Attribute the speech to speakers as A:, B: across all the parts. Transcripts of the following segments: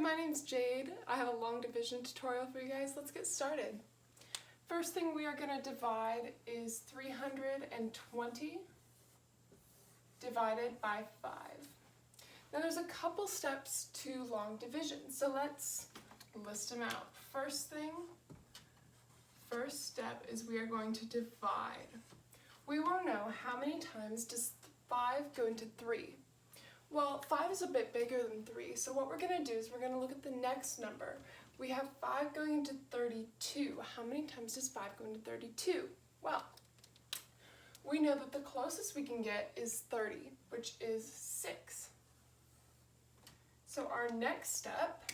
A: my name's Jade. I have a long division tutorial for you guys. Let's get started. First thing we are going to divide is 320 divided by 5. Now there's a couple steps to long division, so let's list them out. First step is we are going to divide. We want to know how many times does 5 go into 3. Well, 5 is a bit bigger than 3, so what we're going to do is we're going to look at the next number. We have 5 going into 32. How many times does 5 go into 32? Well, we know that the closest we can get is 30, which is 6. So our next step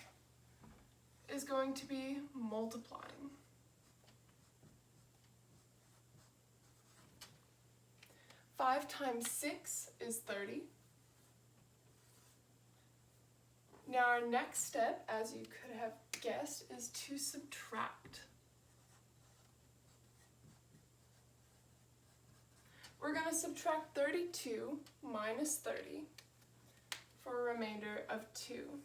A: is going to be multiplying. Five times 6 is 30. Now our next step, as you could have guessed, is to subtract. We're going to subtract 32 minus 30 for a remainder of 2.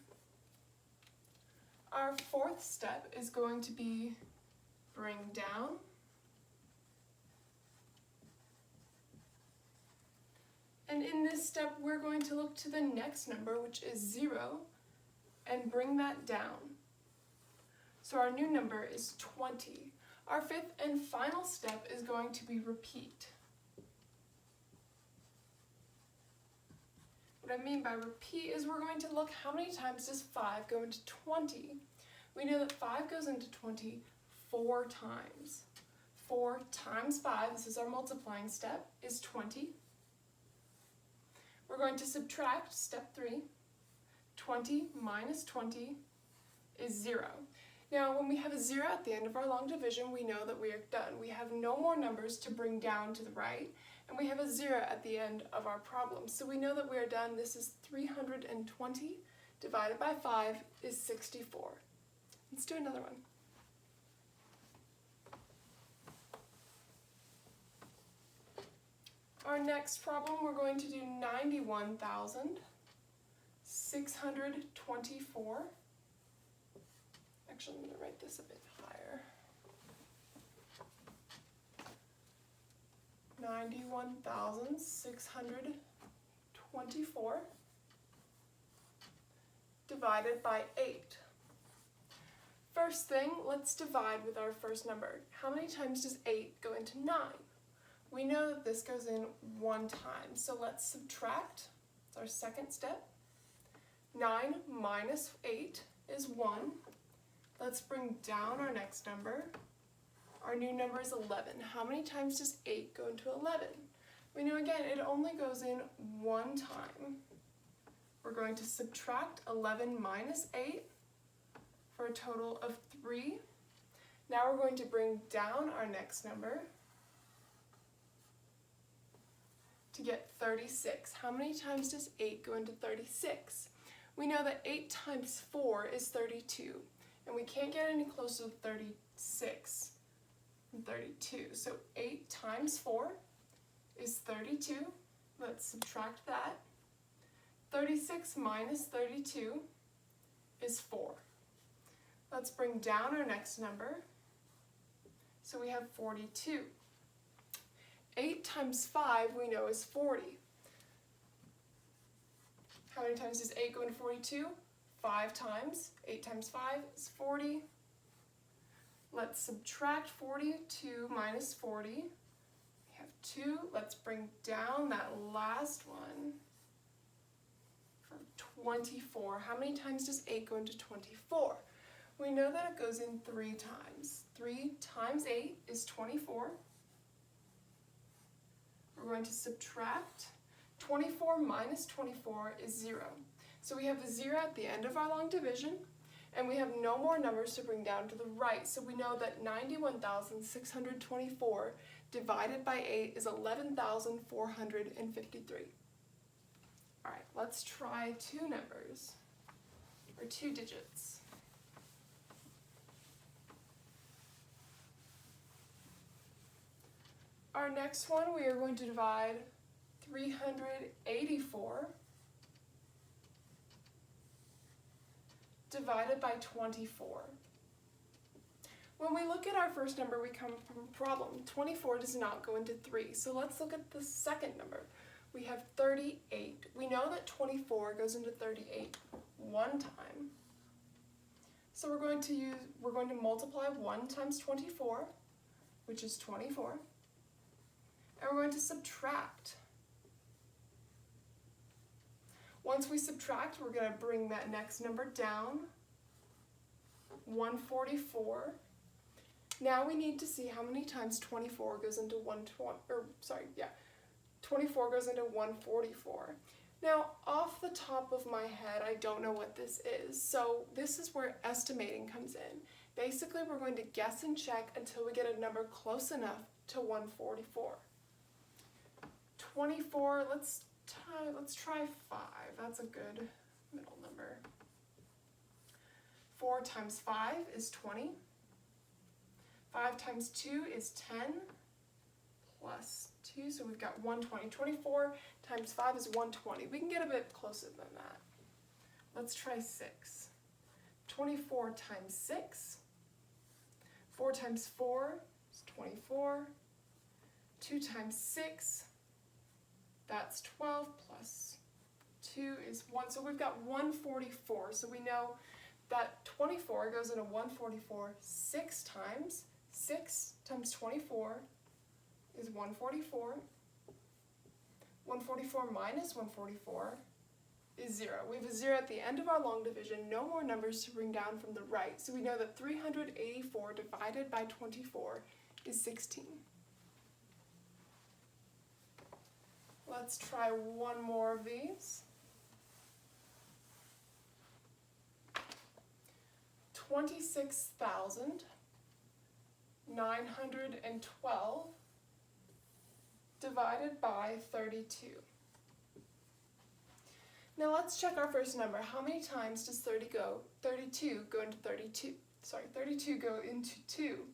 A: Our fourth step is going to be bring down. And in this step, we're going to look to the next number, which is 0, and bring that down. So our new number is 20. Our fifth and final step is going to be repeat. What I mean by repeat is we're going to look how many times does 5 go into 20. We know that 5 goes into 20 4 times. 4 times 5, this is our multiplying step, is 20. We're going to subtract step 3. 20 minus 20 is 0. Now, when we have a 0 at the end of our long division, we know that we are done. We have no more numbers to bring down to the right, and we have a 0 at the end of our problem. So we know that we are done. This is 320 divided by 5 is 64. Let's do another one. Our next problem, we're going to do 91,624. Actually, I'm going to write this a bit higher. 91,624 divided by 8. First thing, let's divide with our first number. How many times does 8 go into 9? We know that this goes in 1 time, so let's subtract. It's our second step. 9 minus 8 is 1. Let's bring down our next number. Our new number is 11. How many times does 8 go into 11? We know again, it only goes in 1 time. We're going to subtract 11 minus 8 for a total of 3. Now we're going to bring down our next number to get 36. How many times does 8 go into 36? We know that 8 times 4 is 32, and we can't get any closer to 36 than 32. So 8 times 4 is 32. Let's subtract that. 36 minus 32 is 4. Let's bring down our next number. So we have 42. 8 times 5 we know is 40. How many times does 8 go into 42? 5 times. 8 times 5 is 40. Let's subtract 42 minus 40. We have 2. Let's bring down that last one for 24. How many times does 8 go into 24? We know that it goes in 3 times. 3 times 8 is 24. We're going to subtract. 24 minus 24 is 0. So we have a 0 at the end of our long division, and we have no more numbers to bring down to the right. So we know that 91,624 divided by 8 is 11,453. All right, let's try 2 numbers, or 2 digits. Our next one, we are going to divide 384 divided by 24. When we look at our first number, we come from a problem. 24 does not go into 3, so let's look at the second number. We have 38. We know that 24 goes into 38 one time. So we're going to multiply 1 times 24, which is 24. And we're going to subtract. Once we subtract, we're going to bring that next number down, 144. Now we need to see how many times 24 goes into 24 goes into 144. Now, off the top of my head, I don't know what this is, so this is where estimating comes in. Basically, we're going to guess and check until we get a number close enough to 144. 24, let's try 5. That's a good middle number. 4 times 5 is 20. 5 times 2 is 10 plus 2, so we've got 120. 24 times 5 is 120. We can get a bit closer than that. Let's try 6. 24 times 6. 4 times 4 is 24. 2 times 6, that's 12 plus 2 is 1. So we've got 144. So we know that 24 goes into 144 6 times. 6 times 24 is 144. 144 minus 144 is 0. We have a 0 at the end of our long division, no more numbers to bring down from the right. So we know that 384 divided by 24 is 16. Let's try one more of these. 26,912 divided by 32. Now let's check our first number. How many times does 32 go into 32? 32 go into 2.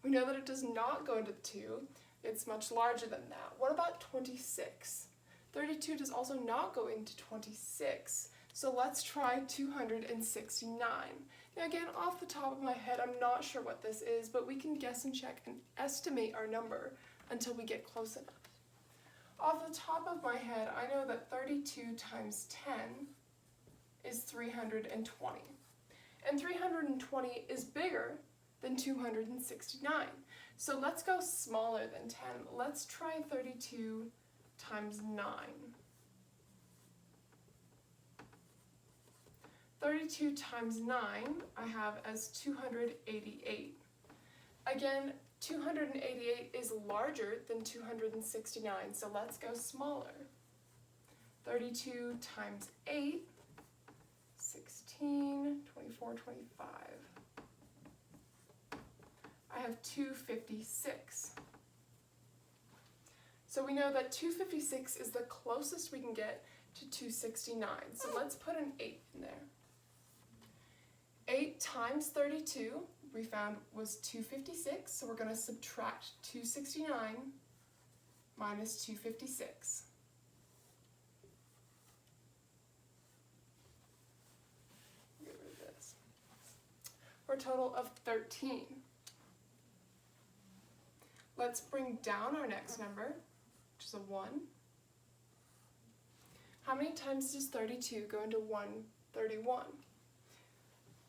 A: We know that it does not go into 2. It's much larger than that. What about 26? 32 does also not go into 26. So let's try 269. Now again, off the top of my head, I'm not sure what this is, but we can guess and check and estimate our number until we get close enough. Off the top of my head, I know that 32 times 10 is 320. And 320 is bigger than 269. So let's go smaller than 10. Let's try 32 times 9. 32 times 9 I have as 288. Again, 288 is larger than 269, so let's go smaller. 32 times 8, 16, 24, 25. I have 256. So we know that 256 is the closest we can get to 269. So let's put an 8 in there. 8 times 32 we found was 256, so we're going to subtract 269 minus 256. Get rid of this. For a total of 13. Let's bring down our next number, which is a 1. How many times does 32 go into 131?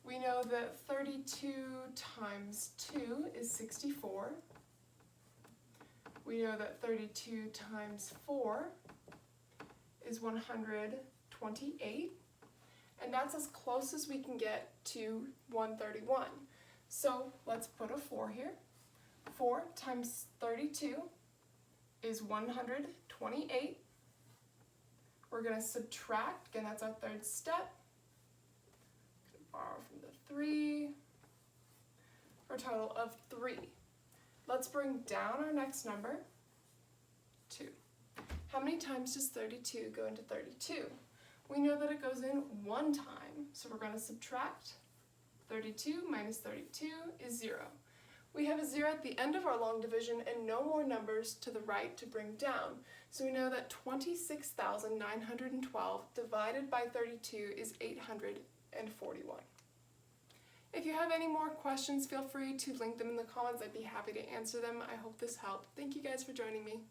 A: We know that 32 times 2 is 64. We know that 32 times 4 is 128. And that's as close as we can get to 131. So let's put a 4 here. 4 times 32 is 128. We're going to subtract, again that's our third step. Borrow from the 3 for a total of 3. Let's bring down our next number, 2. How many times does 32 go into 32? We know that it goes in one time, so we're going to subtract. 32 minus 32 is 0. We have a 0 at the end of our long division and no more numbers to the right to bring down. So we know that 26,912 divided by 32 is 841. you have any more questions, feel free to link them in the comments. I'd be happy to answer them. I hope this helped. Thank you guys for joining me.